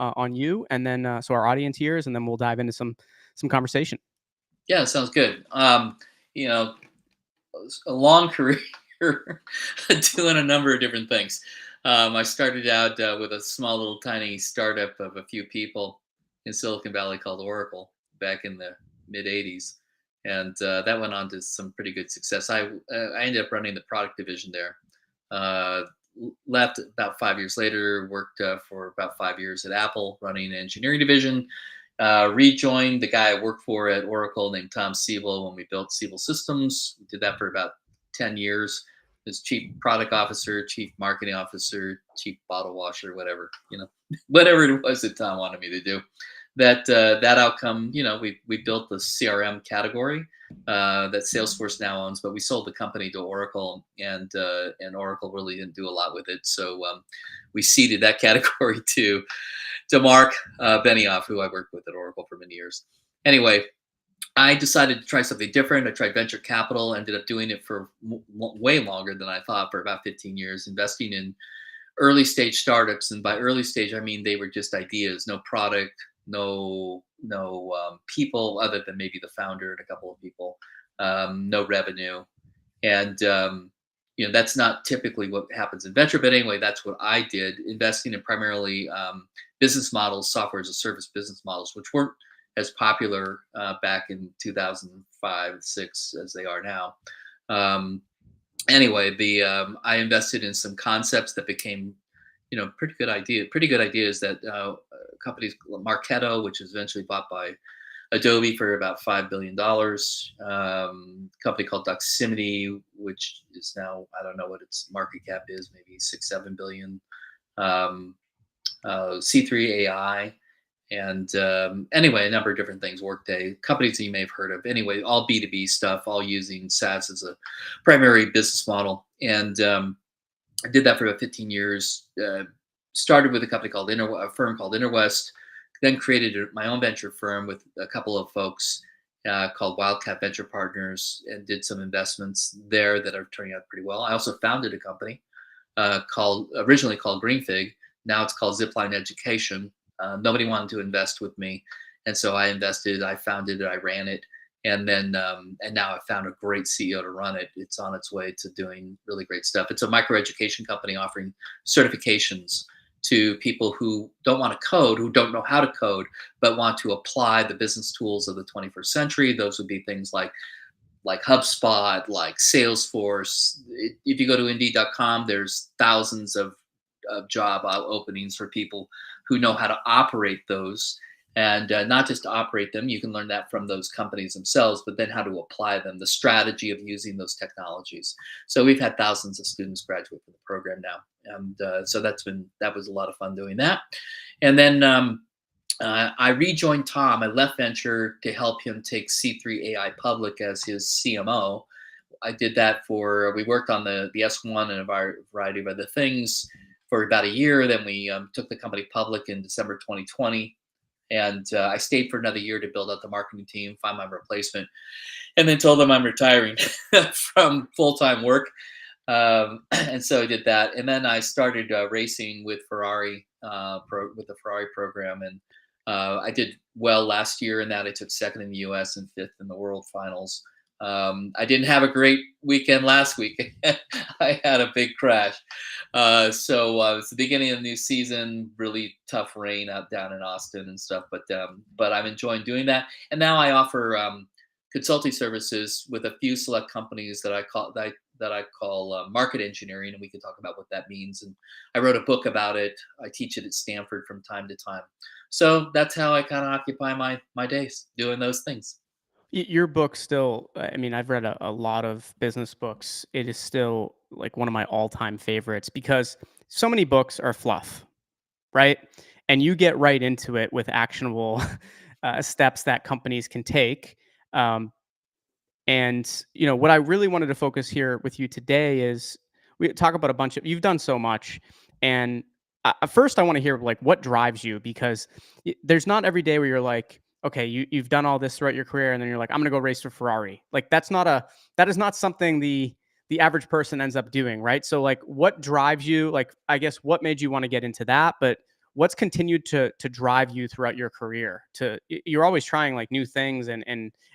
on you, and then so our audience hears, and then we'll dive into some conversation. Yeah, sounds good. You know, a long career doing a number of different things. I started out with a small little tiny startup of a few people in Silicon Valley called Oracle back in the mid 80s. And that went on to some pretty good success. I ended up running the product division there. Uh, Left about 5 years later, worked for about 5 years at Apple running the engineering division. Rejoined the guy I worked for at Oracle named Tom Siebel when we built Siebel Systems. We did that for about 10 years as chief product officer, chief marketing officer, chief bottle washer, whatever, whatever it was that Tom wanted me to do. That outcome, we built the CRM category that Salesforce now owns, but we sold the company to Oracle, and Oracle really didn't do a lot with it. So we ceded that category to Mark Benioff, who I worked with at Oracle for many years. Anyway, I decided to try something different. I tried venture capital, ended up doing it for way longer than I thought, for about 15 years, investing in early stage startups. And by early stage, I mean they were just ideas, no product, no people other than maybe the founder and a couple of people, no revenue. And that's not typically what happens in venture, but anyway, that's what I did, investing in primarily business models, software as a service business models, which weren't as popular back in 2005, 6 as they are now. Anyway, I invested in some concepts that became, pretty good ideas that companies, Marketo, which was eventually bought by Adobe for about $5 billion. Company called Doximity, which is now, I don't know what its market cap is, maybe 6-7 billion. C3 AI, and anyway, a number of different things. Workday, companies that you may have heard of. Anyway, all B2B stuff, all using SaaS as a primary business model. And I did that for about 15 years. Started with a company called a firm called Interwest, then created my own venture firm with a couple of folks called Wildcat Venture Partners, and did some investments there that are turning out pretty well. I also founded a company originally called Greenfig. Now it's called Zipline Education. Nobody wanted to invest with me, and so I invested. I founded it. I ran it, and then and now I've found a great CEO to run it. It's on its way to doing really great stuff. It's a microeducation company offering certifications to people who don't want to code, who don't know how to code, but want to apply the business tools of the 21st century. Those would be things like HubSpot, like Salesforce. If you go to Indeed.com, there's thousands of job openings for people who know how to operate those, and not just to operate them. You can learn that from those companies themselves, but then how to apply them, the strategy of using those technologies. So we've had thousands of students graduate from the program now, and so that was a lot of fun doing that. And then I rejoined Tom. I left venture to help him take C3 AI public as his CMO. I did that we worked on the S1 and a variety of other things for about a year. Then we took the company public in December 2020. And I stayed for another year to build out the marketing team, find my replacement, and then told them I'm retiring from full-time work. And so I did that. And then I started racing with Ferrari, with the Ferrari program. And I did well last year in that. I took second in the US and fifth in the world finals. I didn't have a great weekend last week. I had a big crash. So it's the beginning of the new season, really tough rain down in Austin and stuff, but I'm enjoying doing that. And now I offer consulting services with a few select companies that I call market engineering, and we can talk about what that means. And I wrote a book about it. I teach it at Stanford from time to time. So that's how I kind of occupy my days, doing those things. Your book still, I mean, I've read a lot of business books. It is still like one of my all-time favorites because so many books are fluff, right? And you get right into it with actionable steps that companies can take. And what I really wanted to focus here with you today is we talk about you've done so much. And first I want to hear like what drives you, because there's not every day where you're like, okay, you've done all this throughout your career, and then you're like, I'm going to go race for Ferrari. Like that is not something the average person ends up doing, right? So like what drives you? Like, I guess what made you want to get into that, but what's continued to drive you throughout your career? You're always trying like new things, and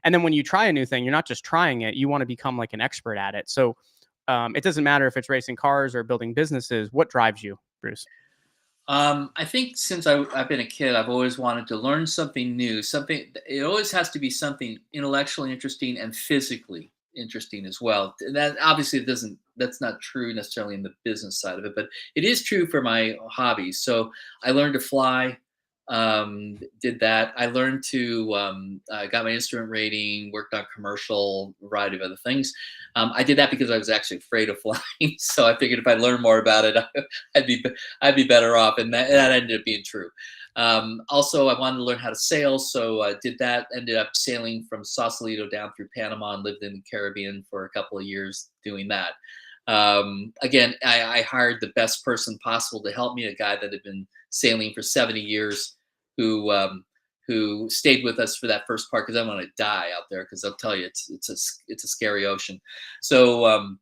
then when you try a new thing, you're not just trying it; you want to become like an expert at it. So it doesn't matter if it's racing cars or building businesses. What drives you, Bruce? I think since I've been a kid, I've always wanted to learn something new. Something it always has to be something intellectually interesting and physically interesting as well. And that obviously it doesn't. That's not true necessarily in the business side of it, but it is true for my hobbies. So I learned to fly. Did that. I learned to. I got my instrument rating. Worked on commercial, variety of other things. I did that because I was actually afraid of flying. So I figured if I learned more about it, I'd be I'd be better off, and that ended up being true. Also, I wanted to learn how to sail, so I did that. Ended up sailing from Sausalito down through Panama and lived in the Caribbean for a couple of years doing that. Again, I hired the best person possible to help me, a guy that had been sailing for 70 years, who who stayed with us for that first part because I want to die out there because I'll tell you it's a scary ocean. So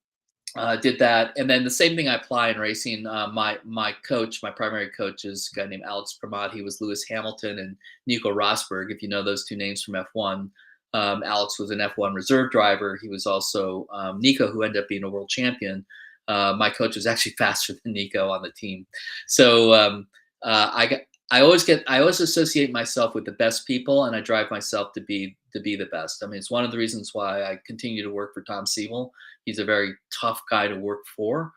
did that, and then the same thing I apply in racing. My coach, my primary coach, is a guy named Alex Pramod. He was Lewis Hamilton and Nico Rosberg, if you know those two names from F1. Alex was an F1 reserve driver. He was also Nico, who ended up being a world champion. My coach was actually faster than Nico on the team. So I always associate myself with the best people, and I drive myself to be the best. I mean, it's one of the reasons why I continue to work for Tom Siebel. He's a very tough guy to work for.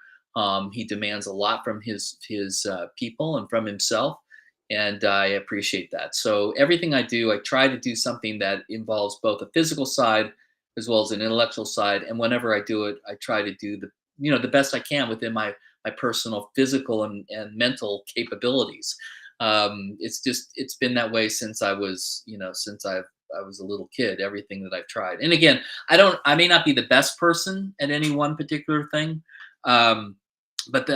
He demands a lot from his people and from himself, and I appreciate that. So everything I do, I try to do something that involves both a physical side as well as an intellectual side. And whenever I do it, I try to do the best I can within my personal physical and mental capabilities. It's been that way since I was I was a little kid. Everything that I've tried, and again, I may not be the best person at any one particular thing, um, but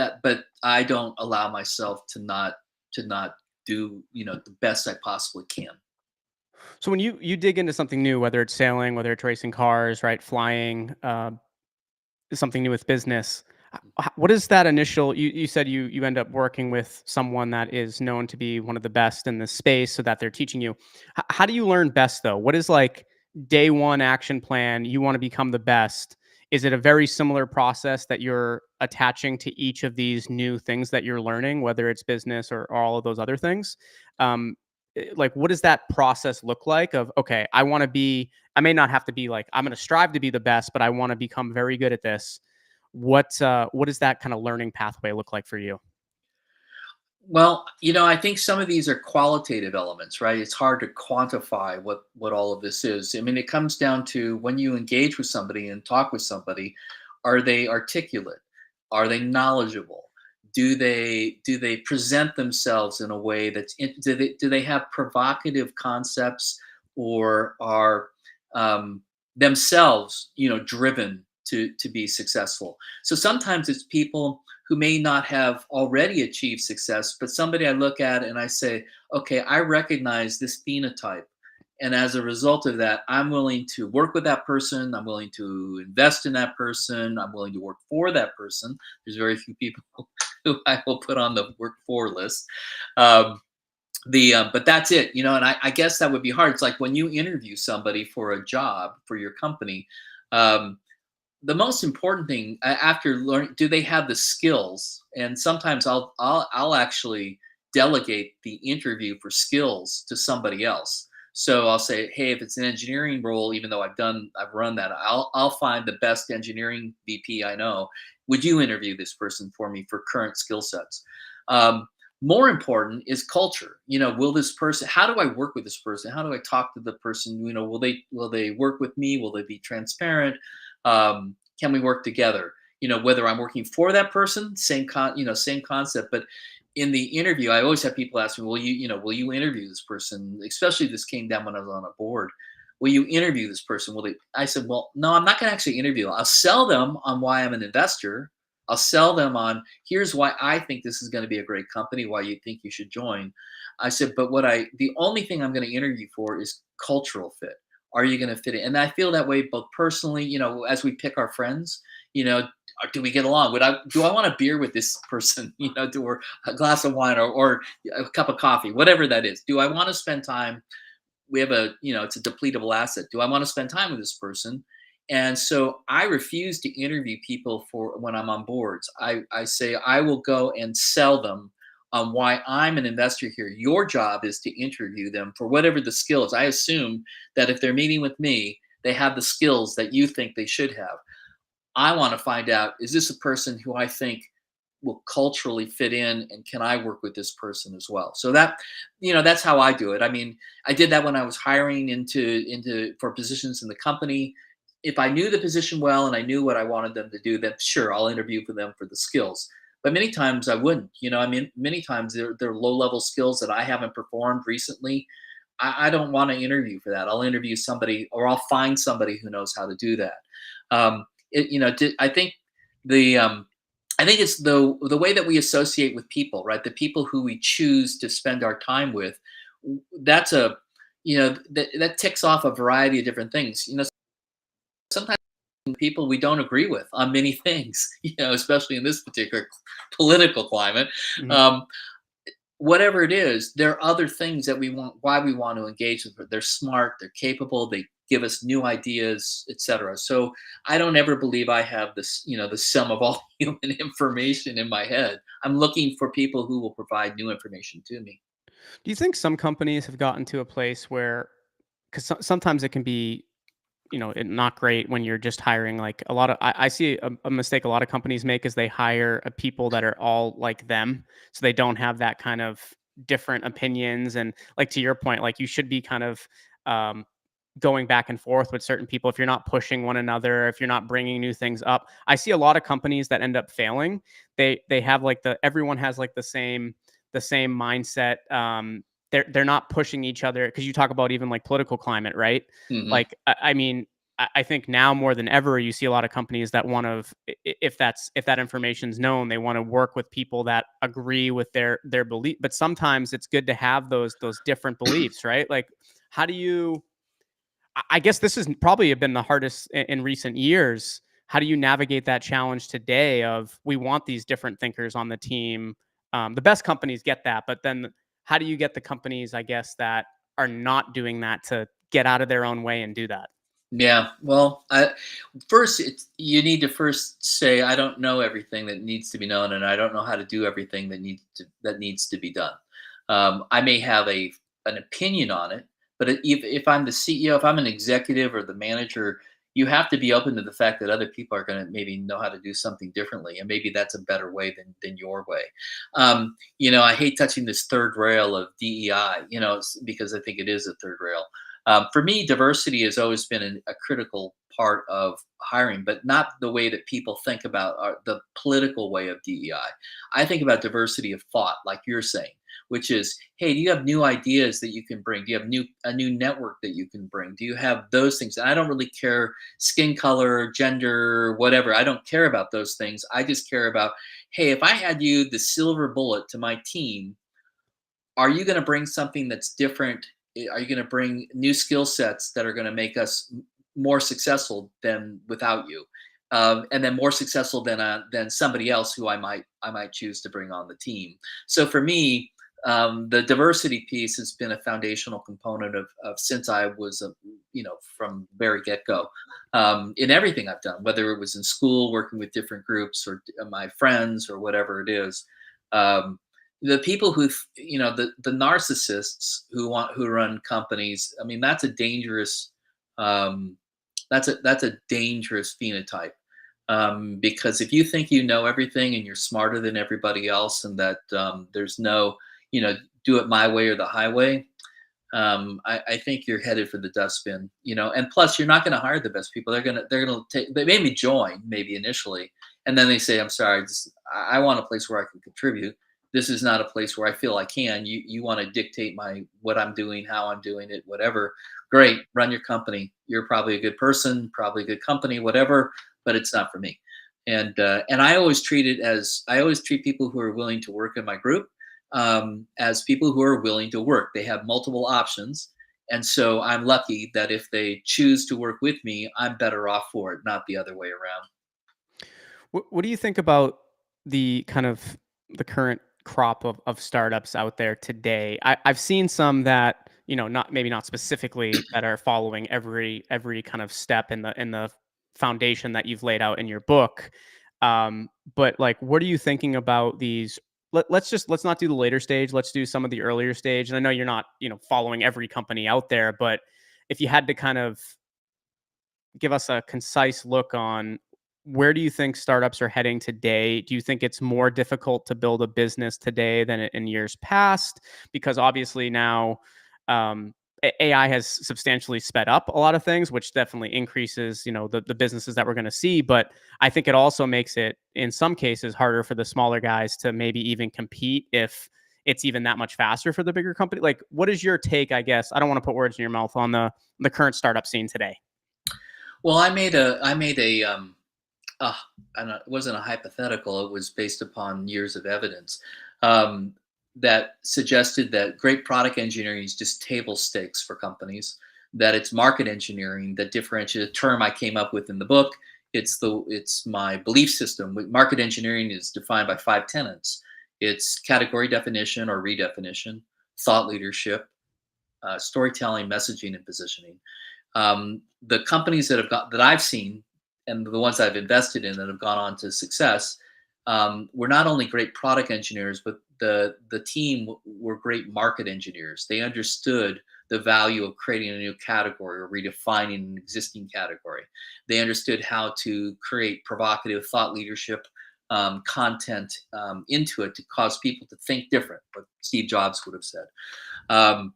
I don't allow myself to not do the best I possibly can. So when you dig into something new, whether it's sailing, whether it's racing cars, right, flying, something new with business. What is that initial? You said you end up working with someone that is known to be one of the best in the space, so that they're teaching you. How do you learn best though? What is like day one action plan? You want to become the best. Is it a very similar process that you're attaching to each of these new things that you're learning, whether it's business or all of those other things? Um, like, what does that process look like? Of okay, I want to be. I may not have to be like I'm going to strive to be the best, but I want to become very good at this. What does that kind of learning pathway look like for you? Well, I think some of these are qualitative elements, right? It's hard to quantify what all of this is. I mean, it comes down to when you engage with somebody and talk with somebody, are they articulate? Are they knowledgeable? Do they present themselves in a way do they have provocative concepts, or are themselves driven to be successful? So sometimes it's people who may not have already achieved success, but somebody I look at and I say, okay, I recognize this phenotype. And as a result of that, I'm willing to work with that person. I'm willing to invest in that person. I'm willing to work for that person. There's very few people who I will put on the work for list. Um, but that's it, and I guess that would be hard. It's like when you interview somebody for a job for your company. Um, the most important thing after learning, do they have the skills? And sometimes I'll actually delegate the interview for skills to somebody else. So I'll say, hey, if it's an engineering role, even though I've run that, I'll find the best engineering VP I know. Would you interview this person for me for current skill sets? Um, More important is culture. Will this person? How do I work with this person? How do I talk to the person? Will they work with me? Will they be transparent? Can we work together? Whether I'm working for that person, same concept. But in the interview, I always have people ask me, will you interview this person? Especially this came down when I was on a board. Will you interview this person? I said, well, no, I'm not going to actually interview them. I'll sell them on why I'm an investor. I'll sell them on here's why I think this is going to be a great company, why you think you should join. I said, but the only thing I'm going to interview for is cultural fit. Are you going to fit in? And I feel that way both personally, as we pick our friends, you know, do we get along? Do I want a beer with this person? Or a glass of wine, or a cup of coffee, whatever that is. Do I want to spend time? We have it's a depletable asset. Do I want to spend time with this person? And so I refuse to interview people for when I'm on boards. I say I will go and sell them on why I'm an investor here. Your job is to interview them for whatever the skills. I assume that if they're meeting with me, they have the skills that you think they should have. I want to find out, is this a person who I think will culturally fit in, and can I work with this person as well? So that's how I do it. I mean, I did that when I was hiring into for positions in the company. If I knew the position well and I knew what I wanted them to do, then sure, I'll interview for them for the skills. But many times I wouldn't. I mean, many times they're low level skills that I haven't performed recently. I don't want to interview for that. I'll interview somebody, or I'll find somebody who knows how to do that. I think the I think it's the way that we associate with people, right? The people who we choose to spend our time with. That's that ticks off a variety of different things. Sometimes people we don't agree with on many things. Especially in this particular political climate. Mhm. Um, Whatever it is, there are other things that we want, why we want to engage with them. They're smart, they're capable, they give us new ideas, etc. So I don't ever believe I have this, the sum of all human information in my head. I'm looking for people who will provide new information to me. Do you think some companies have gotten to a place where, because sometimes it can be, not great when you're just hiring like a lot of, I see a mistake a lot of companies make is they hire people that are all like them. So they don't have that kind of different opinions. And like to your point, like you should be kind of um, going back and forth with certain people if you're not pushing one another, if you're not bringing new things up. I see a lot of companies that end up failing. They have like everyone has like the same mindset. They're not pushing each other, because you talk about even like political climate, right? Hmm. Like I mean, I think now more than ever, you see a lot of companies that want to, if that information's known, they want to work with people that agree with their belief. But sometimes it's good to have those different beliefs, right? Like, how do you? I guess this has probably been the hardest in recent years. How do you navigate that challenge today of we want these different thinkers on the team? The best companies get that, but then how do you get the companies, I guess, that are not doing that to get out of their own way and do that? Yeah. Well, first you need to first say I don't know everything that needs to be known, and I don't know how to do everything that needs to be done. I may have an opinion on it, but if I'm the CEO, if I'm an executive or the manager, you have to be open to the fact that other people are going to maybe know how to do something differently, and maybe that's a better way than your way. I hate touching this third rail of DEI, because I think it is a third rail. For me, diversity has always been a critical part of hiring, but not the way that people think about the political way of DEI. I think about diversity of thought, like you're saying, which is, hey, do you have new ideas that you can bring? Do you have a new network that you can bring? Do you have those things? And I don't really care skin color, gender, whatever. I don't care about those things. I just care about, hey, if I had you the silver bullet to my team, are you going to bring something that's different? Are you going to bring new skill sets that are going to make us more successful than without you, and then more successful than somebody else who I might choose to bring on the team? So for me, the diversity piece has been a foundational component of since I was from very get go, in everything I've done, whether it was in school working with different groups, or my friends, or whatever it is. Um, the people the narcissists who run companies, I mean, um that's a dangerous phenotype, because if you think you know everything and you're smarter than everybody else, and that there's no, do it my way or the highway, I think you're headed for the dustbin. And plus you're not going to hire the best people. They're gonna take, they maybe join maybe initially, and then they say, I'm sorry, I want a place where I can contribute. This is not a place where I feel I can. You want to dictate what I'm doing, how I'm doing it, whatever. Great, run your company. You're probably a good person, probably a good company, whatever, but it's not for me. And I always treat people who are willing to work in my group, as people who are willing to work. They have multiple options. And so I'm lucky that if they choose to work with me, I'm better off for it, not the other way around. What do you think about the kind of the current crop of startups out there today? I've seen some that, not maybe not specifically that are following every kind of step in the foundation that you've laid out in your book. But like, what are you thinking about these? Let's not do the later stage. Let's do some of the earlier stage. And I know you're not, following every company out there, but if you had to kind of give us a concise look on where do you think startups are heading today? Do you think it's more difficult to build a business today than in years past? Because obviously now um, AI has substantially sped up a lot of things, which definitely increases, the businesses that we're going to see. But I think it also makes it, in some cases, harder for the smaller guys to maybe even compete if it's even that much faster for the bigger company. Like, what is your take? I guess I don't want to put words in your mouth on the current startup scene today. Well, I made a uh, I don't, it wasn't a hypothetical. It was based upon years of evidence um, that suggested that great product engineering is just table stakes for companies. That it's market engineering that differentiates a term I came up with in the book. It's my belief system. Market engineering is defined by 5 tenets. It's category definition or redefinition, thought leadership, storytelling, messaging, and positioning. The companies that I've seen and the ones I've invested in that have gone on to success were not only great product engineers, but the team were great market engineers. They understood the value of creating a new category or redefining an existing category. They understood how to create provocative thought leadership content into it to cause people to think different, what Steve Jobs would have said. Um,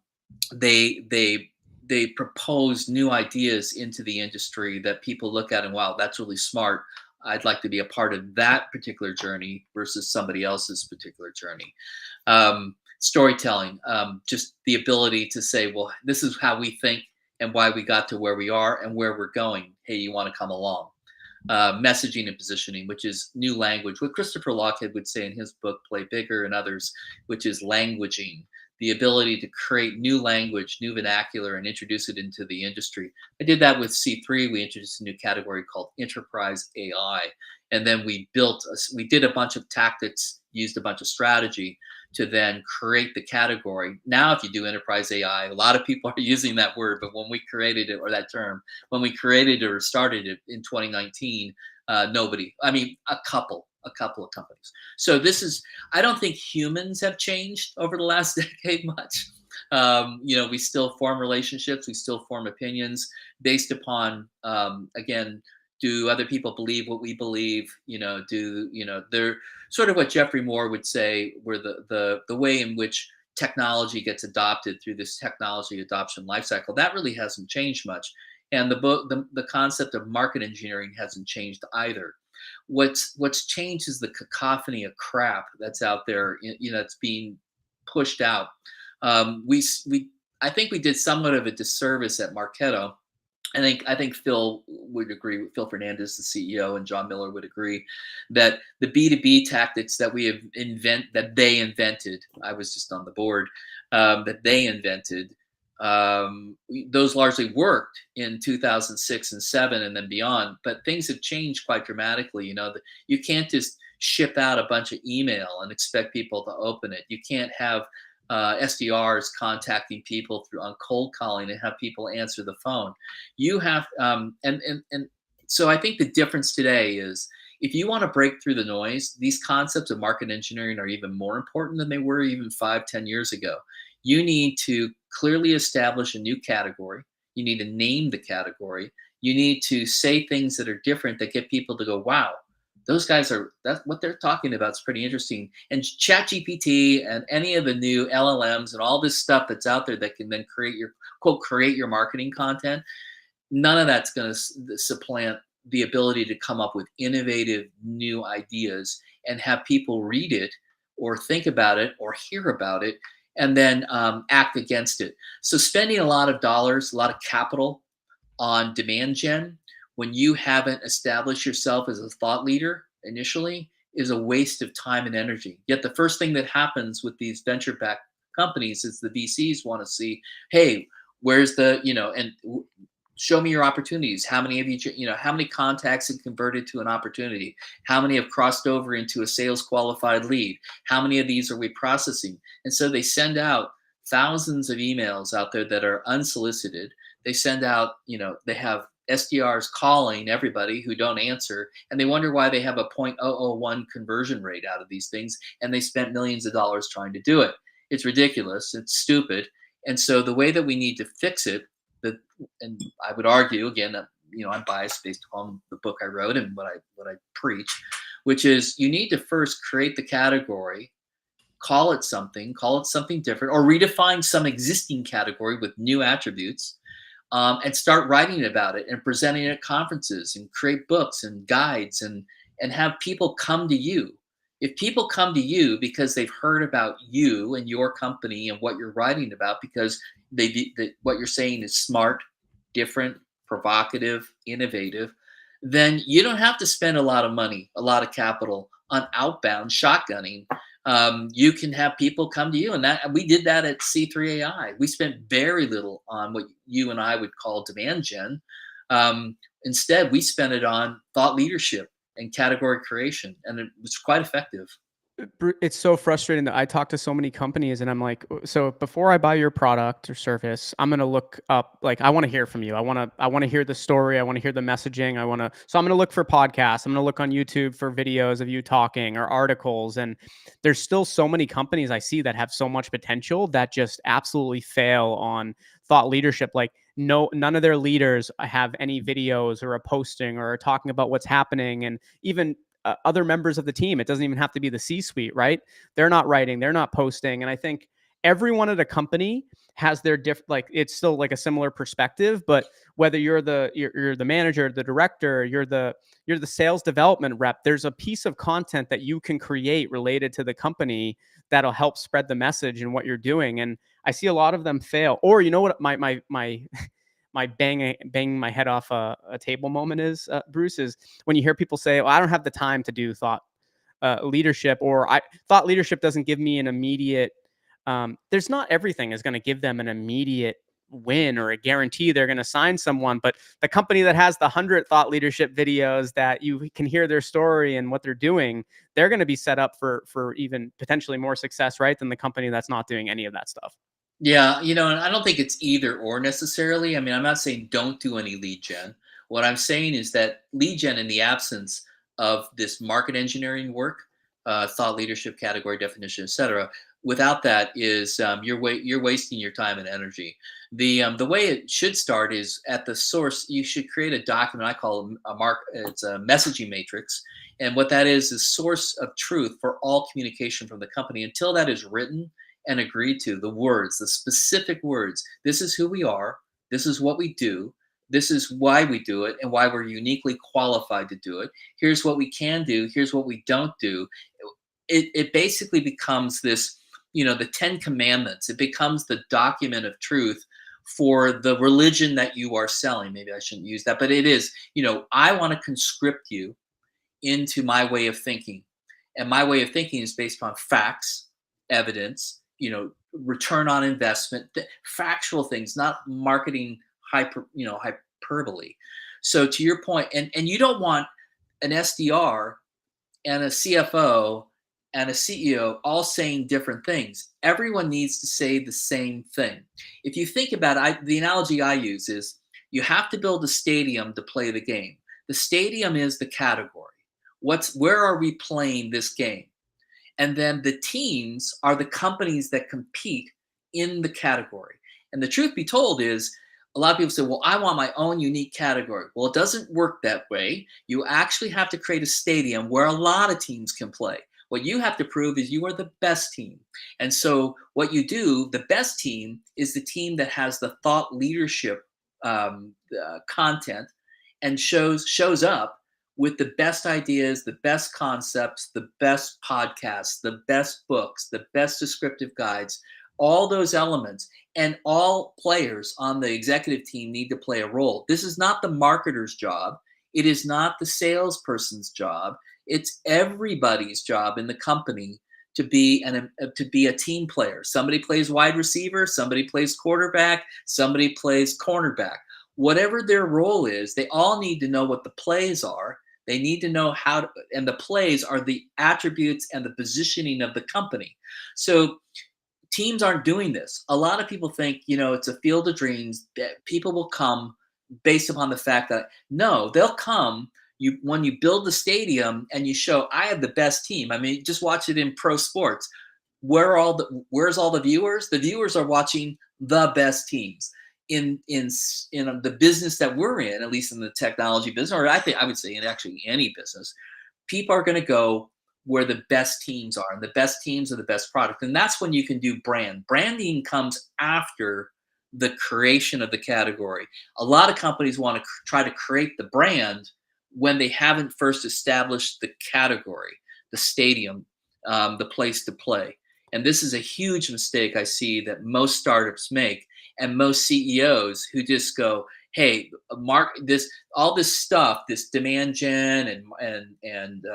they propose new ideas into the industry that people look at and wow, that's really smart. I'd like to be a part of that particular journey versus somebody else's particular journey. Storytelling, just the ability to say, well, this is how we think and why we got to where we are and where we're going. Hey, you want to come along? Messaging and positioning, which is new language, what Christopher Lockhead would say in his book, Play Bigger, and others, which is languaging, the ability to create new language, new vernacular, and introduce it into the industry. I did that with C3. We introduced a new category called enterprise AI. And then we did a bunch of tactics, used a bunch of strategy to then create the category. Now, if you do enterprise AI, a lot of people are using that word, but when we created it, or that term, when we created it or started it in 2019, nobody, I mean, a couple of companies. So I don't think humans have changed over the last decade much. We still form relationships, we still form opinions based upon, again, do other people believe what we believe? They're sort of what Jeffrey Moore would say, where the way in which technology gets adopted through this technology adoption lifecycle, that really hasn't changed much. And the concept of market engineering hasn't changed either. What's changed is the cacophony of crap that's out there, that's being pushed out. We I think we did somewhat of a disservice at Marketo. I think Phil would agree. Phil Fernandez, the CEO, and John Miller would agree that the B2B tactics that they invented. I was just on the board that they invented. Those largely worked in 2006 and 7 and then beyond, but things have changed quite dramatically. You can't just ship out a bunch of email and expect people to open it. You can't have SDRs contacting people on cold calling and have people answer the phone. You have, and so I think the difference today is if you want to break through the noise, these concepts of market engineering are even more important than they were even 5-10 years ago. You need to clearly establish a new category. You need to name the category. You need to say things that are different that get people to go, wow, those guys that's what they're talking about is pretty interesting. And ChatGPT and any of the new LLMs and all this stuff that's out there that can then create your marketing content, none of that's going to supplant the ability to come up with innovative new ideas and have people read it or think about it or hear about it and then act against it. So spending a lot of dollars, a lot of capital on demand gen when you haven't established yourself as a thought leader initially is a waste of time and energy. Yet the first thing that happens with these venture-backed companies is the VCs want to see, hey, where's the, and show me your opportunities. How many of you, how many contacts have converted to an opportunity? How many have crossed over into a sales qualified lead? How many of these are we processing? And so they send out thousands of emails out there that are unsolicited. They send out, they have SDRs calling everybody who don't answer, and they wonder why they have a 0.001 conversion rate out of these things, and they spent millions of dollars trying to do it. It's ridiculous. It's stupid. And so the way that we need to fix it, and I would argue again that I'm biased based upon the book I wrote and what I preach, which is you need to first create the category, call it something different, or redefine some existing category with new attributes, and start writing about it and presenting it at conferences and create books and guides and have people come to you. If people come to you because they've heard about you and your company and what you're writing about, because what you're saying is smart, different, provocative, innovative, then you don't have to spend a lot of money, a lot of capital on outbound shotgunning. You can have people come to you, and that we did that at C3AI. We spent very little on what you and I would call demand gen. Instead, we spent it on thought leadership and category creation, and it was quite effective. It's so frustrating that I talk to so many companies and I'm like, so before I buy your product or service, I'm going to look up, like, I want to hear from you. I want to hear the story. I want to hear the messaging. So I'm going to look for podcasts. I'm going to look on YouTube for videos of you talking or articles. And there's still so many companies I see that have so much potential that just absolutely fail on thought leadership. Like, no, none of their leaders have any videos or a posting or talking about what's happening. And even other members of the team. It doesn't even have to be the C-suite, right? They're not writing, they're not posting. And I think everyone at a company has their like, it's still like a similar perspective, but whether you're the manager, the director, you're the sales development rep, there's a piece of content that you can create related to the company that'll help spread the message and what you're doing. And I see a lot of them fail. Or you know what my bang my head off a table moment is, Bruce, is when you hear people say, well, I don't have the time to do thought leadership, or thought leadership doesn't give me an immediate, there's not everything is going to give them an immediate win or a guarantee they're going to sign someone. But the company that has the 100 thought leadership videos that you can hear their story and what they're doing, they're going to be set up for even potentially more success, right, than the company that's not doing any of that stuff. Yeah, and I don't think it's either or necessarily. I mean, I'm not saying don't do any lead gen. What I'm saying is that lead gen, in the absence of this market engineering work, thought leadership, category definition, etc., without that is you're wasting your time and energy. The way it should start is at the source. You should create a document. I call it it's a messaging matrix, and what that is source of truth for all communication from the company. Until that is written and agreed to, the words, the specific words. This is who we are. This is what we do. This is why we do it and why we're uniquely qualified to do it. Here's what we can do. Here's what we don't do. It basically becomes this, the 10 Commandments. It becomes the document of truth for the religion that you are selling. Maybe I shouldn't use that, but it is, I want to conscript you into my way of thinking. And my way of thinking is based on facts, evidence, return on investment, factual things, not marketing hyperbole. So to your point, and you don't want an SDR and a CFO and a CEO all saying different things. Everyone needs to say the same thing. If you think about it, the analogy I use is you have to build a stadium to play the game. The stadium is the category. Where are we playing this game? And then the teams are the companies that compete in the category. And the truth be told is, a lot of people say, well, I want my own unique category. Well, it doesn't work that way. You actually have to create a stadium where a lot of teams can play. What you have to prove is you are the best team. And so what you do, the best team is the team that has the thought leadership content and shows up with the best ideas, the best concepts, the best podcasts, the best books, the best descriptive guides, all those elements. And all players on the executive team need to play a role. This is not the marketer's job. It is not the salesperson's job. It's everybody's job in the company to be a team player. Somebody plays wide receiver, somebody plays quarterback, somebody plays cornerback. whatever their role is, they all need to know what the plays are. They need to know how to, and the plays are the attributes and the positioning of the company. So teams aren't doing this. A lot of people think, it's a field of dreams that people will come based upon the fact that no, they'll come when you build the stadium and you show I have the best team. I mean, just watch it in pro sports. Where's all the viewers? The viewers are watching the best teams in the business that we're in, at least in the technology business, or I would say in actually any business. People are going to go where the best teams are, and the best teams are the best product, and that's when you can do branding comes after the creation of the category. A lot of companies want to try to create the brand when they haven't first established the category, the stadium, the place to play. And this is a huge mistake I see that most startups make, and most CEOs who just go, "Hey, mark this, all this stuff, this demand gen and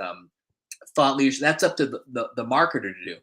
thought leadership. That's up to the marketer to do."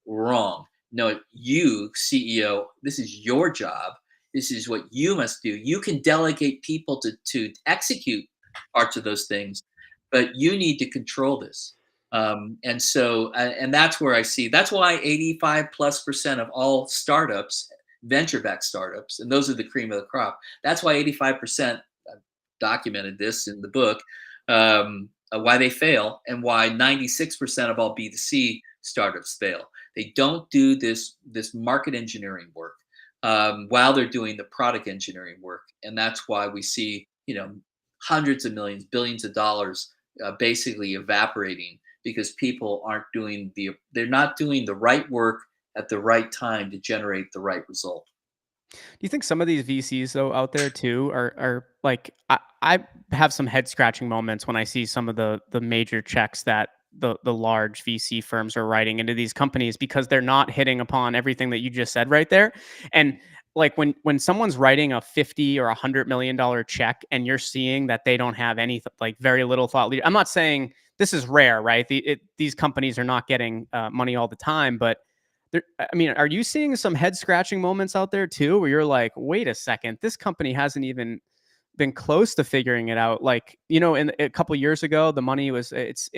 Wrong. No, you CEO, this is your job. This is what you must do. You can delegate people to execute parts of those things, but you need to control this. And that's where I see. That's why 85+% of all startups, venture-backed startups, and those are the cream of the crop. That's why 85%. I've documented this in the book. Why they fail, and why 96% of all B2C startups fail. They don't do this market engineering work while they're doing the product engineering work, and that's why we see hundreds of millions, billions of dollars basically evaporating because people they're not doing the right work at the right time to generate the right result. Do you think some of these VCs though out there too are like I have some head scratching moments when I see some of the major checks that the large VC firms are writing into these companies because they're not hitting upon everything that you just said right there. And like when someone's writing a 50 or $100 million check and you're seeing that they don't have any like very little thought leader. I'm not saying this is rare, right? These companies are not getting money all the time, but I mean, are you seeing some head scratching moments out there too, where you're like, wait a second, this company hasn't even been close to figuring it out? Like, in a couple years ago, the money was it's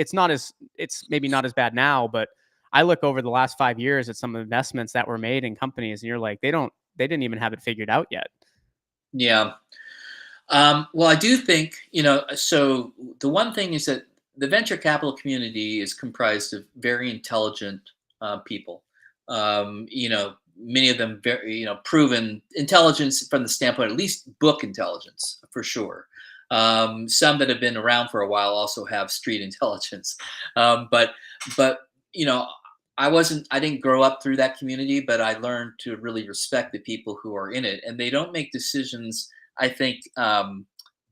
maybe not as bad now, but I look over the last 5 years at some investments that were made in companies, and you're like, they didn't even have it figured out yet. Yeah. Well, I do think, so the one thing is that the venture capital community is comprised of very intelligent people. Many of them very, proven intelligence from the standpoint, at least book intelligence for sure. Some that have been around for a while also have street intelligence. But, you know, I didn't grow up through that community, but I learned to really respect the people who are in it, and they don't make decisions, I think,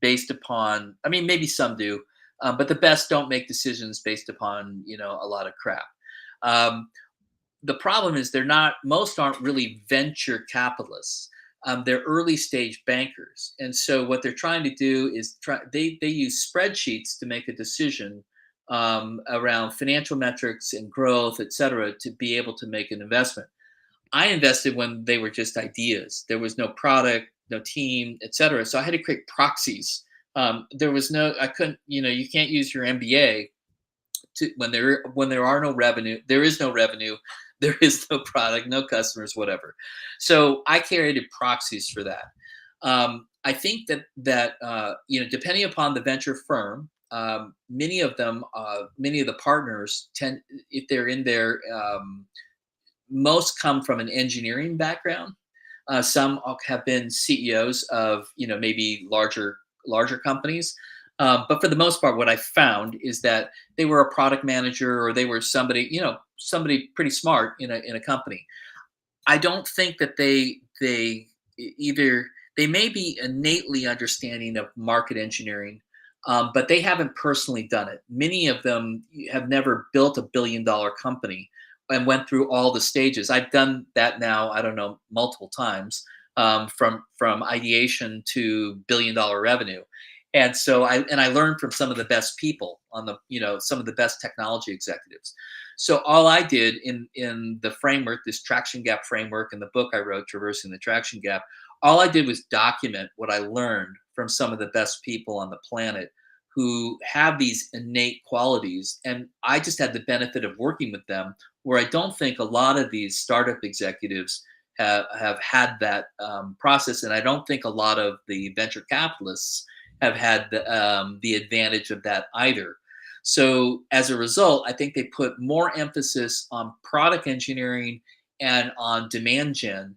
based upon, I mean, maybe some do, but the best don't make decisions based upon, a lot of crap. Um, the problem is most aren't really venture capitalists. They're early stage bankers, and so what they're trying to do is they use spreadsheets to make a decision around financial metrics and growth, et cetera, to be able to make an investment. I invested when they were just ideas. There was no product, no team, et cetera. So I had to create proxies. I couldn't, you can't use your MBA when there are no revenue. There is no revenue. There is no product, no customers, whatever. So I created proxies for that. I think that depending upon the venture firm, many of the partners tend, if they're in there, most come from an engineering background. Some have been CEOs of maybe larger companies. But for the most part, what I found is that they were a product manager, or they were somebody pretty smart in a company. I don't think that they may be innately understanding of market engineering, but they haven't personally done it. Many of them have never built $1 billion company and went through all the stages. I've done that now, I don't know, multiple times, from ideation to $1 billion revenue. And so I learned from some of the best people on the, some of the best technology executives. So all I did in the framework, this traction gap framework, and the book I wrote, Traversing the Traction Gap, all I did was document what I learned from some of the best people on the planet who have these innate qualities. And I just had the benefit of working with them, where I don't think a lot of these startup executives have had that process. And I don't think a lot of the venture capitalists have had the advantage of that either. So as a result, I think they put more emphasis on product engineering and on demand gen.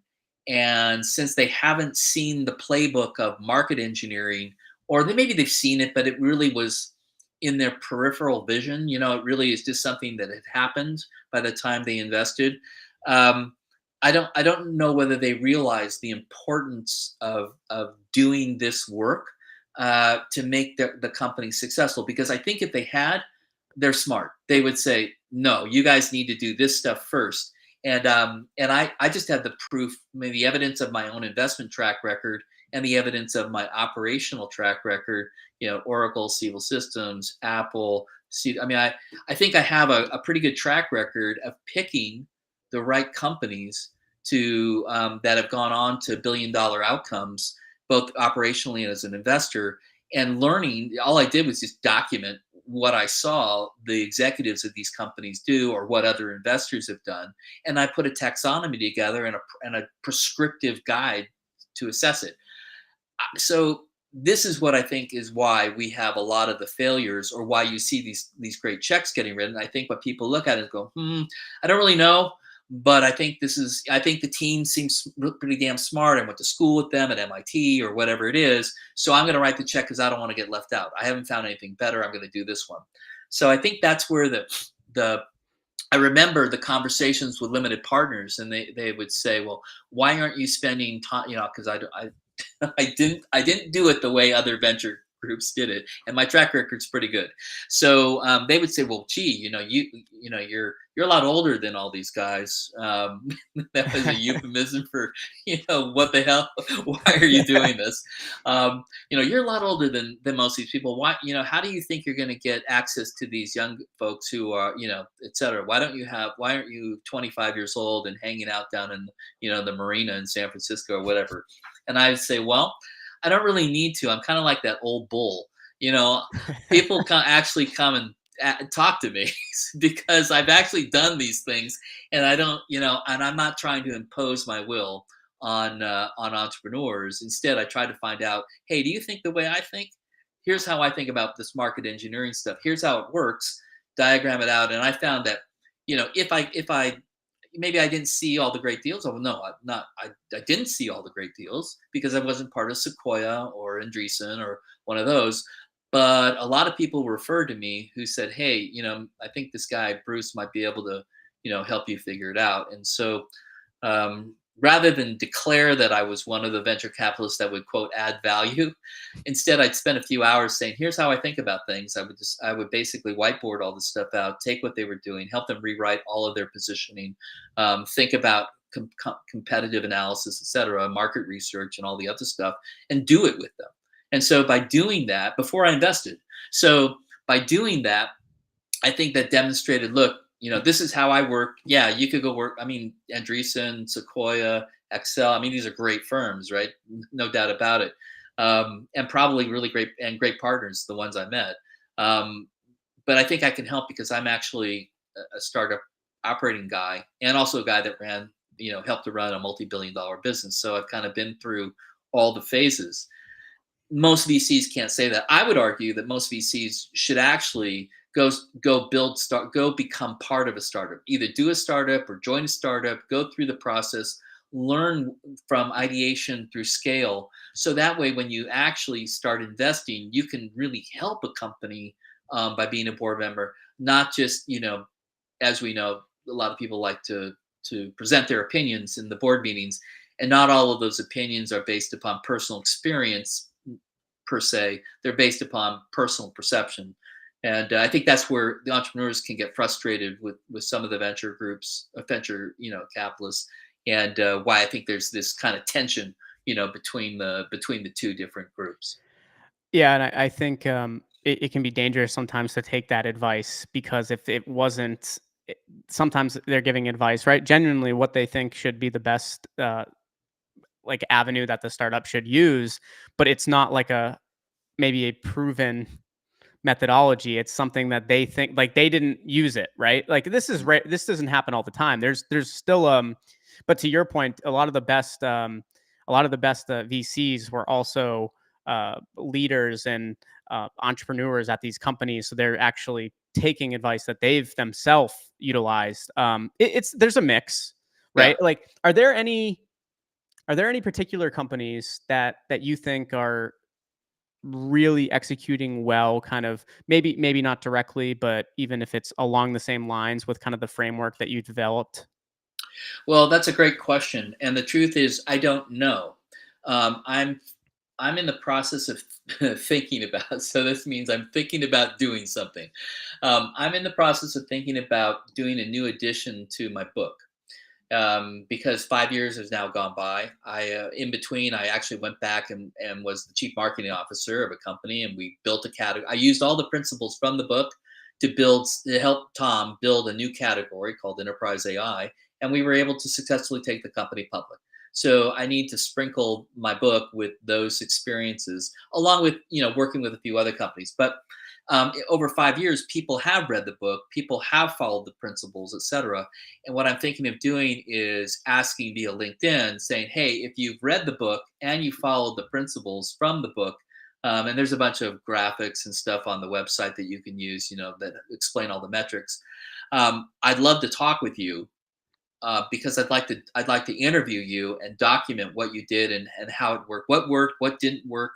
And since they haven't seen the playbook of market engineering, or maybe they've seen it, but it really was in their peripheral vision, it really is just something that had happened by the time they invested. Um, I don't know whether they realize the importance of doing this work to make the company successful. Because I think if they had, they're smart. They would say, no, you guys need to do this stuff first. And I just had the proof, maybe the evidence of my own investment track record and the evidence of my operational track record. Oracle, Siebel Systems, Apple. I think I have a pretty good track record of picking the right companies to that have gone on to billion-dollar outcomes, both operationally and as an investor. And learning, all I did was just document what I saw the executives of these companies do, or what other investors have done, and I put a taxonomy together and a prescriptive guide to assess it. So this is what I think is why we have a lot of the failures, or why you see these great checks getting written. I think what people look at it and go, I don't really know, but I think the team seems pretty damn smart. I went to school with them at MIT or whatever it is, so I'm going to write the check because I don't want to get left out. I haven't found anything better. I'm going to do this one. So I think that's where the I remember the conversations with limited partners, and they would say, well, why aren't you spending time? Because I didn't do it the way other venture groups did it, and my track record's pretty good. So they would say, "Well, gee, you're a lot older than all these guys." That was a euphemism for what the hell? Why are you doing this? You're a lot older than most of these people. Why? How do you think you're going to get access to these young folks who are, et cetera? Why aren't you 25 years old and hanging out down in the marina in San Francisco or whatever? And I would say, well, I don't really need to. I'm kind of like that old bull. People actually come and talk to me because I've actually done these things, and I don't, and I'm not trying to impose my will on entrepreneurs. Instead, I try to find out, hey, do you think the way I think? Here's how I think about this market engineering stuff. Here's how it works. Diagram it out, and I found that, if I maybe I didn't see all the great deals. Oh no, I didn't see all the great deals because I wasn't part of Sequoia or Andreessen or one of those. But a lot of people referred to me who said, "Hey, I think this guy Bruce might be able to, help you figure it out." And so, rather than declare that I was one of the venture capitalists that would quote add value, instead I'd spend a few hours saying, "Here's how I think about things." I would basically whiteboard all this stuff out, take what they were doing, help them rewrite all of their positioning, think about competitive analysis, etc., market research, and all the other stuff, and do it with them. And so by doing that, before I invested, so by doing that, I think that demonstrated, look, this is how I work. Yeah, you could go work. I mean, Andreessen, Sequoia, Excel. I mean, these are great firms, right? No doubt about it. And probably really great partners, the ones I met. Um, but I think I can help because I'm actually a startup operating guy, and also a guy that helped to run a multi-billion-dollar business. So I've kind of been through all the phases. Most VCs can't say that. I would argue that most VCs should actually go become part of a startup. Either do a startup or join a startup, go through the process, learn from ideation through scale. So that way, when you actually start investing, you can really help a company by being a board member, not just, as we know, a lot of people like to present their opinions in the board meetings, and not all of those opinions are based upon personal experience per se. They're based upon personal perception. And I think that's where the entrepreneurs can get frustrated with some of the venture groups, capitalists, and why I think there's this kind of tension, between the two different groups. Yeah, and I think it can be dangerous sometimes to take that advice because if it wasn't, sometimes they're giving advice, right? Genuinely, what they think should be the best like avenue that the startup should use, but it's not like a maybe a proven methodology. It's something that they think like they didn't use it, right? Like this is right. This doesn't happen all the time. There's still but to your point, a lot of the best VCs were also leaders and entrepreneurs at these companies. So they're actually taking advice that they've themselves utilized. It's there's a mix, Yeah. right? Like, are there any particular companies that you think are really executing well, kind of maybe not directly, but even if it's along the same lines with kind of the framework that you developed? Well, that's a great question, and the truth is, I don't know. I'm in the process of thinking about. So this means I'm thinking about doing something. I'm in the process of thinking about doing a new addition to my book. Because 5 years has now gone by. In between, I actually went back and was the chief marketing officer of a company, and we built a category. I used all the principles from the book to help Tom build a new category called enterprise AI, and we were able to successfully take the company public. So I need to sprinkle my book with those experiences, along with working with a few other companies. But over 5 years, people have read the book, people have followed the principles, etc. And what I'm thinking of doing is asking via LinkedIn, saying, "Hey, if you've read the book and you followed the principles from the book," and there's a bunch of graphics and stuff on the website that you can use, that explain all the metrics. I'd love to talk with you because I'd like to interview you and document what you did and how it worked, what didn't work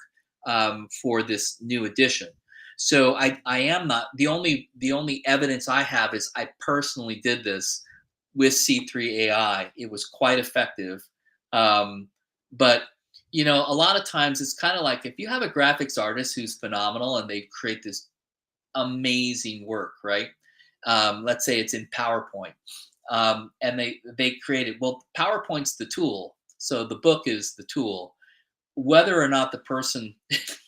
for this new edition. So I am not the only evidence I have is I personally did this with C3 AI. It was quite effective, but a lot of times it's kind of like if you have a graphics artist who's phenomenal and they create this amazing work, right? Let's say it's in PowerPoint, and they created, well, PowerPoint's the tool, so the book is the tool. Whether or not the person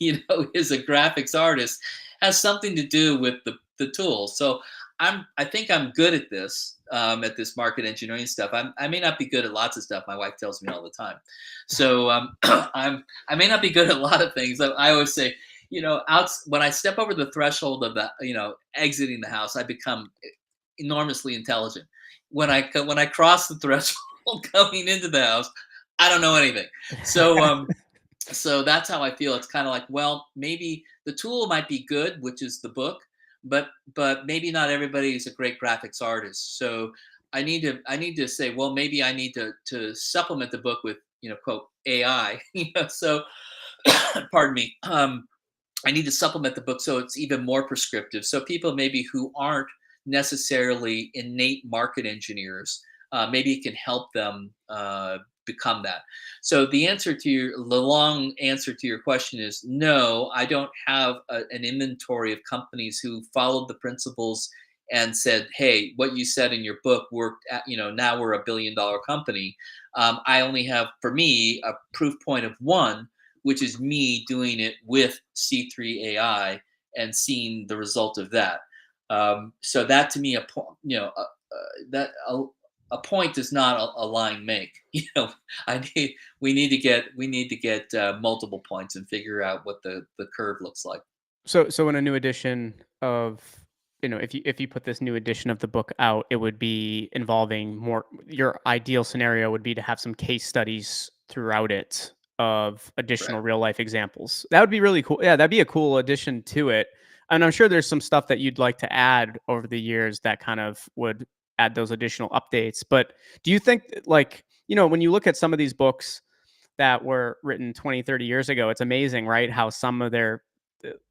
is a graphics artist has something to do with the tool. So I think I'm good at this market engineering stuff. I may not be good at lots of stuff. My wife tells me all the time. So I may not be good at a lot of things. I always say, when I step over the threshold of the exiting the house, I become enormously intelligent. When I cross the threshold coming into the house, I don't know anything. So that's how I feel. It's kind of like, well, maybe the tool might be good, which is the book, but maybe not everybody is a great graphics artist. So I need to say, well, maybe I need to supplement the book with quote AI. So pardon me. I need to supplement the book so it's even more prescriptive. So people maybe who aren't necessarily innate market engineers, maybe it can help them become that. So the long answer to your question is no. I don't have an inventory of companies who followed the principles and said, "Hey, what you said in your book worked. Now we're $1 billion company." I only have, for me, a proof point of one, which is me doing it with C3 AI and seeing the result of that. So that to me, that a point does not a line make. I need we need to get multiple points and figure out what the curve looks like. So in a new edition of, if you put this new edition of the book out, it would be involving more. Your ideal scenario would be to have some case studies throughout it of additional Correct. real life examples. That would be really cool. Yeah, that'd be a cool addition to it. And I'm sure there's some stuff that you'd like to add over the years that kind of would add those additional updates. But do you think like, when you look at some of these books that were written 20, 30 years ago, it's amazing, right? How some of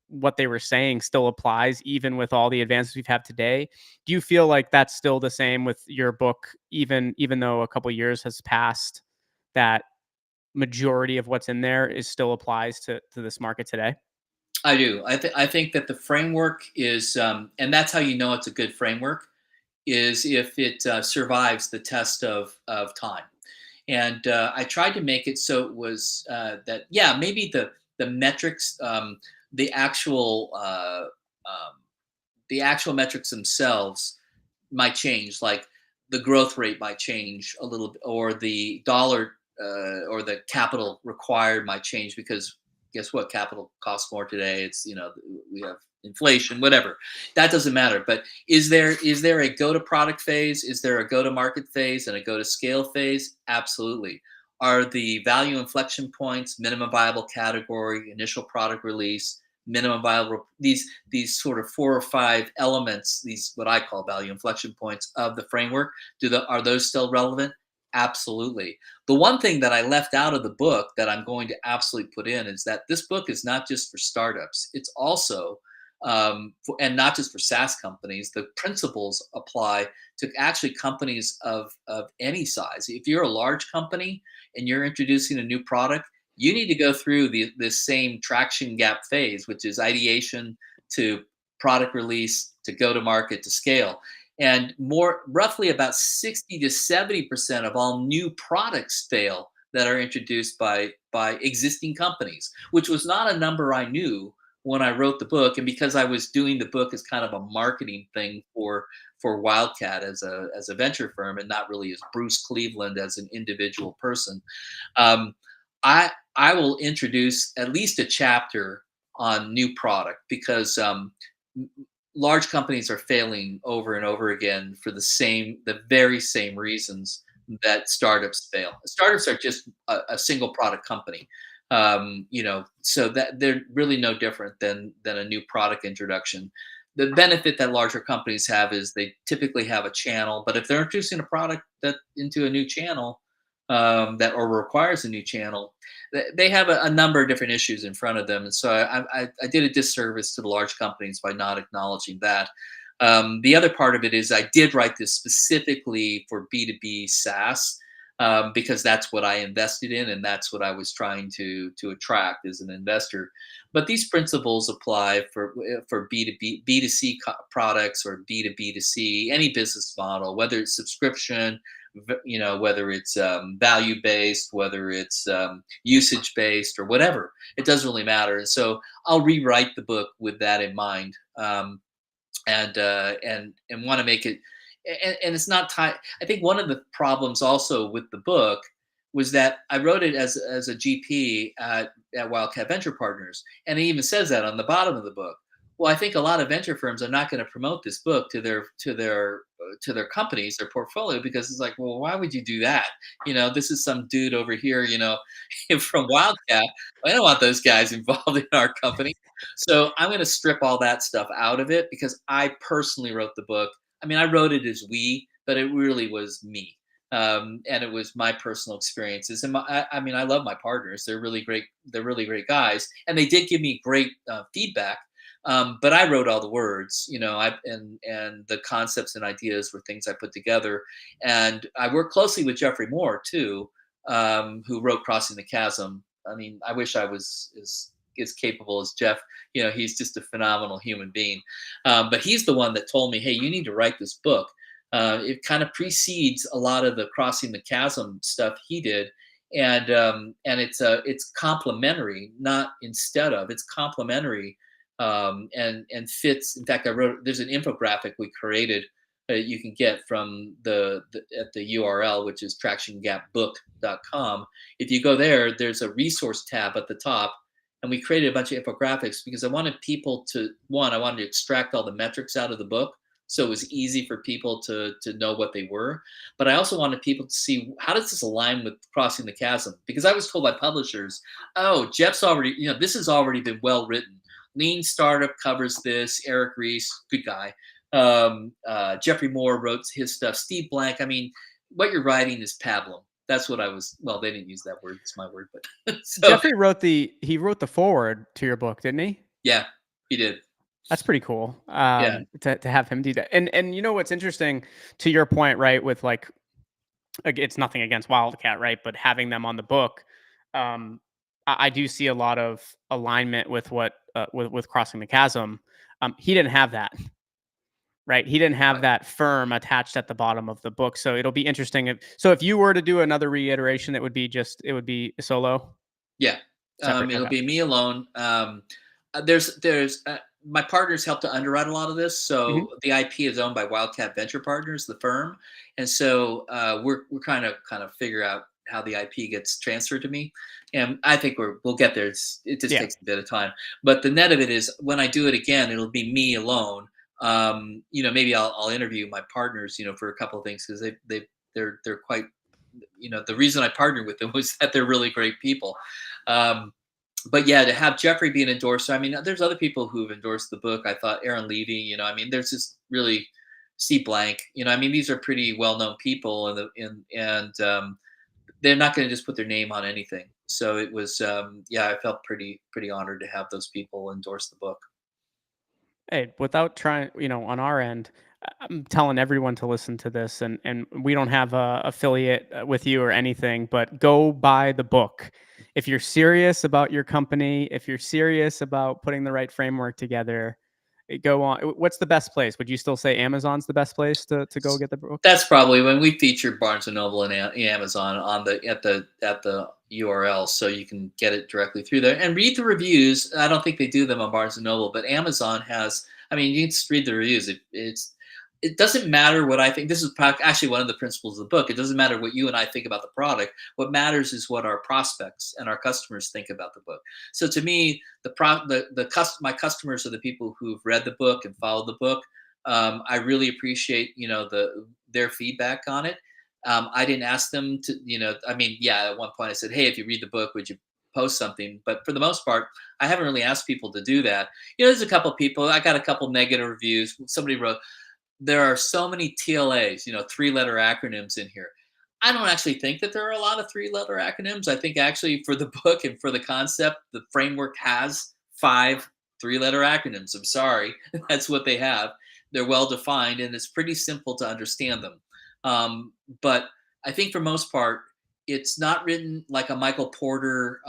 what they were saying still applies even with all the advances we've had today. Do you feel like that's still the same with your book, even though a couple years has passed, that majority of what's in there is still applies to this market today? I do. I think that the framework is, and that's how you know it's a good framework, is if it survives the test of time. And I tried to make it so it was that, yeah, maybe the metrics the actual the actual metrics themselves might change. Like the growth rate might change a little bit, or the dollar or the capital required might change because guess what? Capital costs more today. It's we have inflation, whatever. That doesn't matter. But is there a go to product phase? Is there a go to market phase and a go to scale phase? Absolutely. Are the value inflection points, minimum viable category, initial product release, minimum viable, these sort of 4 or 5 elements, these what I call value inflection points of the framework, are those still relevant? Absolutely. The one thing that I left out of the book that I'm going to absolutely put in is that this book is not just for startups. It's also and not just for SaaS companies. The principles apply to actually companies of any size. If you're a large company and you're introducing a new product, you need to go through this same traction gap phase, which is ideation to product release to go to market to scale. And more roughly about 60 to 70% of all new products fail that are introduced by existing companies, which was not a number I knew when I wrote the book. And because I was doing the book as kind of a marketing thing for Wildcat as a venture firm, and not really as Bruce Cleveland as an individual person, um, I will introduce at least a chapter on new product because large companies are failing over and over again for the very same reasons that startups fail. Startups are just a single product company, so that they're really no different than a new product introduction. The benefit that larger companies have is they typically have a channel, but if they're introducing a product that into a new channel, that or requires a new channel, they have a number of different issues in front of them. And so I did a disservice to the large companies by not acknowledging that. The other part of it is I did write this specifically for B2B SaaS, because that's what I invested in and that's what I was trying to attract as an investor. But these principles apply for B2B, B2C products or B2B2C, any business model, whether it's subscription, whether it's value based, whether it's usage based, or whatever. It doesn't really matter. And so I'll rewrite the book with that in mind, and want to make it. And it's not tied. I think one of the problems also with the book was that I wrote it as a GP at Wildcat Venture Partners, and it even says that on the bottom of the book. Well, I think a lot of venture firms are not going to promote this book to their companies, their portfolio, because it's like, well, why would you do that? This is some dude over here, from Wildcat. I don't want those guys involved in our company. So I'm going to strip all that stuff out of it because I personally wrote the book. I mean, I wrote it as we, but it really was me. And it was my personal experiences. And I mean, I love my partners. They're really great. They're really great guys. And they did give me great feedback. But I wrote all the words, and the concepts and ideas were things I put together. And I worked closely with Jeffrey Moore too, who wrote Crossing the Chasm. I mean, I wish I was as capable as Jeff. He's just a phenomenal human being. But he's the one that told me, hey, you need to write this book. It kind of precedes a lot of the Crossing the Chasm stuff he did. And it's complementary, not instead of. It's complementary, and fits. In fact, there's an infographic we created you can get from at the URL, which is tractiongapbook.com. If you go there, there's a resource tab at the top, and we created a bunch of infographics because I wanted people I wanted to extract all the metrics out of the book, so it was easy for people to know what they were. But I also wanted people to see, how does this align with Crossing the Chasm? Because I was told by publishers, oh, Jeff's already, this has already been well written. Lean Startup covers this. Eric Ries, good guy. Jeffrey Moore wrote his stuff. Steve Blank. I mean, what you're writing is pablum. That's what I was. Well, they didn't use that word. It's my word, but Jeffrey wrote the foreword to your book, didn't he? Yeah, he did. That's pretty cool. Yeah. To have him do that. And what's interesting, to your point, right? With it's nothing against Wildcat, right? But having them on the book, I do see a lot of alignment with what with Crossing the Chasm. He didn't have that, right? He didn't have that firm attached at the bottom of the book. So it'll be interesting if you were to do another reiteration, it would be solo. Yeah. Separate. It'll Okay. be me alone. There's my partners help to underwrite a lot of this, Hmm. so the IP is owned by Wildcat Venture Partners, the firm, and so we're kind of figure out how the IP gets transferred to me, and I think we'll get there. It just Yeah. takes a bit of time, but the net of it is when I do it again, it'll be me alone. Maybe I'll interview my partners, for a couple of things because they're quite, the reason I partnered with them was that they're really great people. Um, but yeah, to have Jeffrey be an endorser, I mean, there's other people who've endorsed the book. I thought Aaron Levy, I mean, there's just really Steve Blank, I mean, these are pretty well-known people, and they're not going to just put their name on anything. So it was, yeah, I felt pretty honored to have those people endorse the book. Hey, without trying, on our end, I'm telling everyone to listen to this, and we don't have a affiliate with you or anything, but go buy the book. If you're serious about your company, if you're serious about putting the right framework together, go on. What's the best place? Would you still say Amazon's the best place to go get the book? That's probably when we feature Barnes and Noble and Amazon on the URL, so you can get it directly through there and read the reviews. I don't think they do them on Barnes and Noble, but Amazon has. I mean, you can just read the reviews. It doesn't matter what I think. This is actually one of the principles of the book. It doesn't matter what you and I think about the product. What matters is what our prospects and our customers think about the book. So to me, my customers are the people who've read the book and followed the book. I really appreciate their feedback on it. I didn't ask them to, I mean, yeah, at one point I said, hey, if you read the book, would you post something? But for the most part, I haven't really asked people to do that. There's a couple people. I got a couple negative reviews. Somebody wrote, there are so many TLAs, 3-letter acronyms in here. I don't actually think that there are a lot of 3-letter acronyms. I think actually for the book and for the concept, the framework has 5 3-letter acronyms. I'm sorry, that's what they have. They're well defined and it's pretty simple to understand them. But I think for most part, it's not written like a Michael Porter,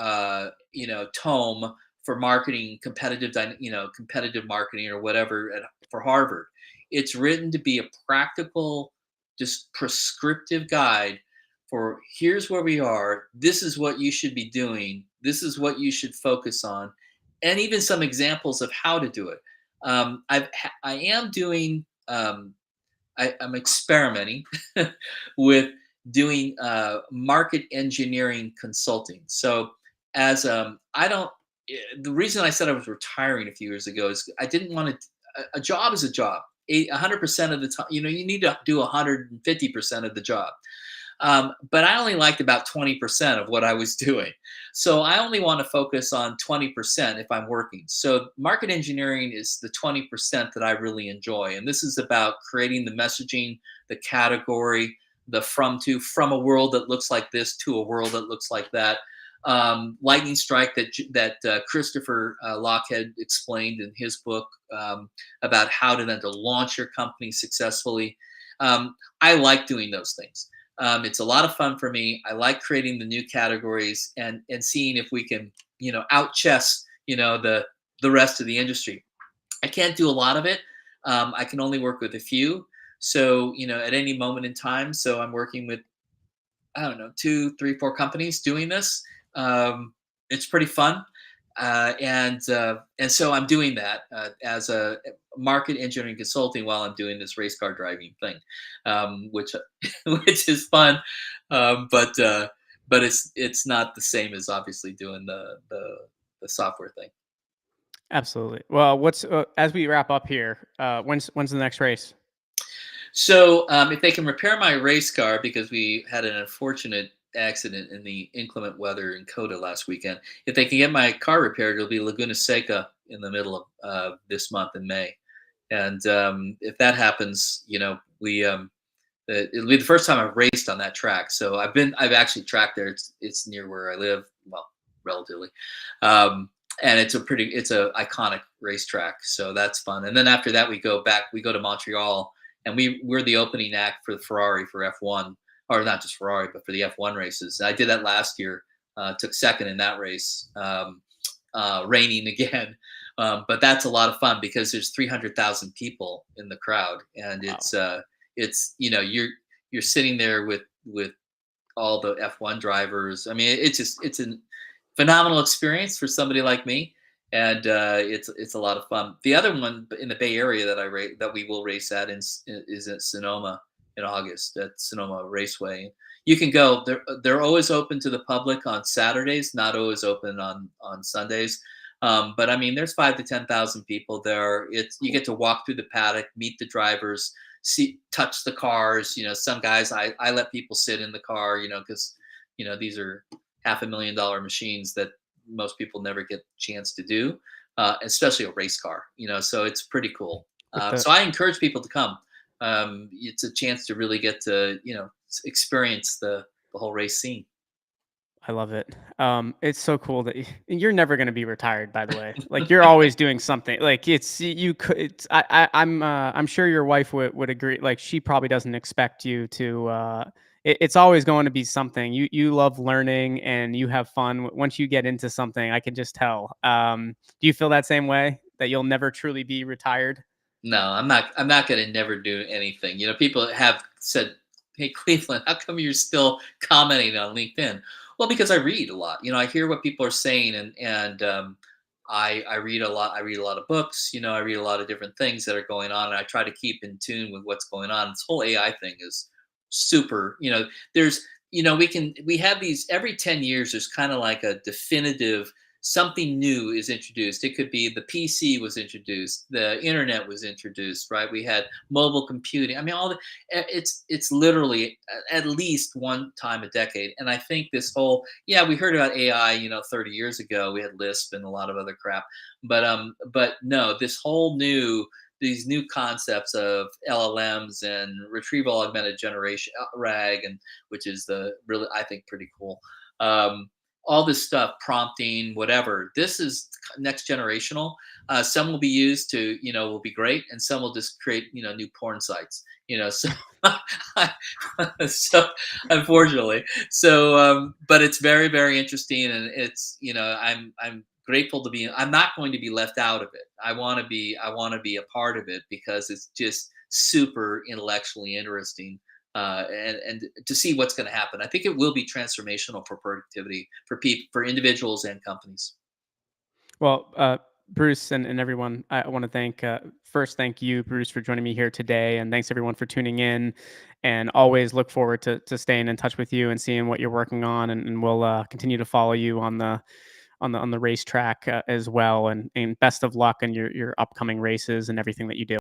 tome for marketing, competitive marketing or whatever for Harvard. It's written to be a practical, just prescriptive guide for here's where we are. This is what you should be doing. This is what you should focus on, and even some examples of how to do it. I am doing. I'm experimenting with doing market engineering consulting. So as I don't. The reason I said I was retiring a few years ago is I didn't want to. A job is a job. 100% of the time, you need to do 150% of the job. But I only liked about 20% of what I was doing. So I only want to focus on 20% if I'm working. So market engineering is the 20% that I really enjoy. And this is about creating the messaging, the category, the from a world that looks like this to a world that looks like that. Lightning strike that Christopher Lochhead explained in his book about how to launch your company successfully. I like doing those things. It's a lot of fun for me. I like creating the new categories and seeing if we can out chess the rest of the industry. I can't do a lot of it. I can only work with a few. So at any moment in time. So I'm working with I don't know 2, 3, 4 companies doing this. It's pretty fun. And so I'm doing that as a market engineering consulting while I'm doing this race car driving thing, which which is fun, but it's not the same as obviously doing the software thing. Absolutely. Well, what's as we wrap up here? When's the next race? So if they can repair my race car, because we had an unfortunate accident in the inclement weather in Coda last weekend, if they can get my car repaired, it'll be Laguna Seca in the middle of this month in May. And if that happens, it'll be the first time I've raced on that track. So I've actually tracked there. It's near where I live, well, relatively. And it's a iconic racetrack. So that's fun. And then after that, we go to Montreal, and we're the opening act for the Ferrari for F1, or not just Ferrari, but for the F1 races. I did that last year. Took second in that race, raining again. But that's a lot of fun because there's 300,000 people in the crowd, and Wow. it's you're sitting there with all the F1 drivers. I mean, it's a phenomenal experience for somebody like me. and it's a lot of fun. The other one in the Bay Area that that we will race at is at Sonoma in August at Sonoma Raceway. You can go. They're always open to the public on Saturdays, not always open on Sundays. But I mean, there's 5 to 10,000 people there. It's you get to walk through the paddock, meet the drivers, see, touch the cars. You know, some guys I let people sit in the car. You know, because these are $500,000 machines that most people never get a chance to do, especially a race car. So it's pretty cool. with the So I encourage people to come. It's a chance to really get to experience the whole race scene. I love it. It's so cool that you're never going to be retired. By the way, like you're always doing something. Like you could. I'm sure your wife would agree. Like she probably doesn't expect you to. It's always going to be something. You love learning and you have fun. Once you get into something, I can just tell. Do you feel that same way that you'll never truly be retired? No, I'm not. I'm not going to never do anything. People have said, "Hey, Cleveland, how come you're still commenting on LinkedIn?" Well, because I read a lot. I hear what people are saying, and I read a lot. I read a lot of books. I read a lot of different things that are going on, and I try to keep in tune with what's going on. This whole AI thing is super. There's we have these every 10 years. There's kind of like a definitive something new is introduced. It could be the PC was introduced, the internet was introduced, right? We had mobile computing. I mean, it's literally at least one time a decade. And I think this whole we heard about AI, 30 years ago. We had Lisp and a lot of other crap, but no, this whole new these new concepts of LLMs and retrieval augmented generation RAG, and which is the really I think pretty cool. Um, all this stuff, prompting, whatever. This is next generational. Some will be used to, will be great, and some will just create, new porn sites. So so unfortunately, but it's very, very interesting, and it's, I'm grateful to be. I'm not going to be left out of it. I want to be. I want to be a part of it because it's just super intellectually interesting and to see what's going to happen. I think it will be transformational for productivity for people, for individuals and companies. Well, Bruce and everyone, I want to first thank you, Bruce, for joining me here today. And thanks everyone for tuning in. And always look forward to staying in touch with you and seeing what you're working on. And we'll continue to follow you on the racetrack as well. And best of luck in your upcoming races and everything that you do.